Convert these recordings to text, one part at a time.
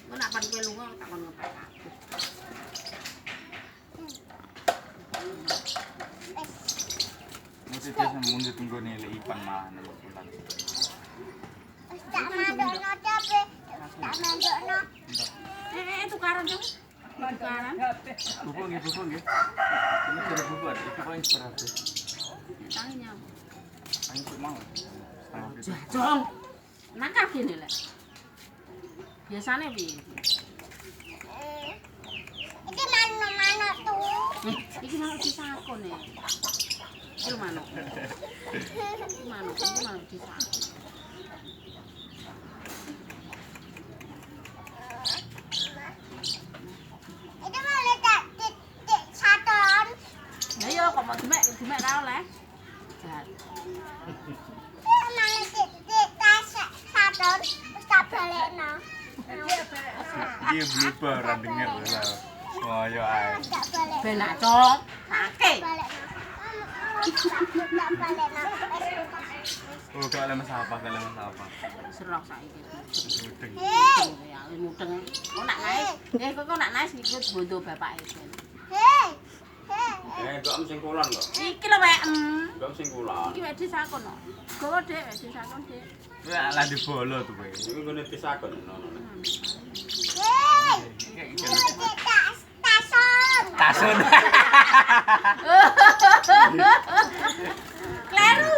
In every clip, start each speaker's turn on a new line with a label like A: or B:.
A: Engko nak pan kowe lunga tak kon ngepek kabeh.
B: Mesti dia mundur tunggone lek ipan mana kok pulang.
C: Tak mandokno capek. Tak mandokno.
A: Tukaran dong. Tukaran.
B: Bubuk nggih. Ini sudah bubuk, itu paling berapa?
A: Tanginya.
B: Ayo mau.
A: Jajong. Nakal gini lek. Biasane piye?
C: Iki manuk tuh.
A: Iki manuk disakon e. Iki manuk. Iki manuk disakon.
C: Itu malah tak saton.
A: Lah yo kok mau demek ra oleh. Jat.
C: Malah tas saton wis tak balekno.
B: Dia blooper orang denger lah. Ayo ae.
C: Tak balekno.
A: Ben nak cok. Sake.
C: Balekno. Tak balekno.
B: Oh, kalau lemes apa?
A: Serok saiki.
B: Mudeng.
C: Hei.
A: Ya mudeng. Kok nak naik? Kok nak naik ikut bondo bapake.
C: Hei.
D: Gak sing kulon kok.
A: Iki lho wek.
D: Gak sing kulon.
A: Iki wek disakon kok. Gowo Dik, wek disakon Dik.
B: Wah, lah di bolo tuh kowe.
D: Iki ngene disakon nono.
C: Hei. Tason.
B: Tasun.
A: Kleru.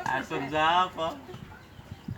B: Tasun siapa?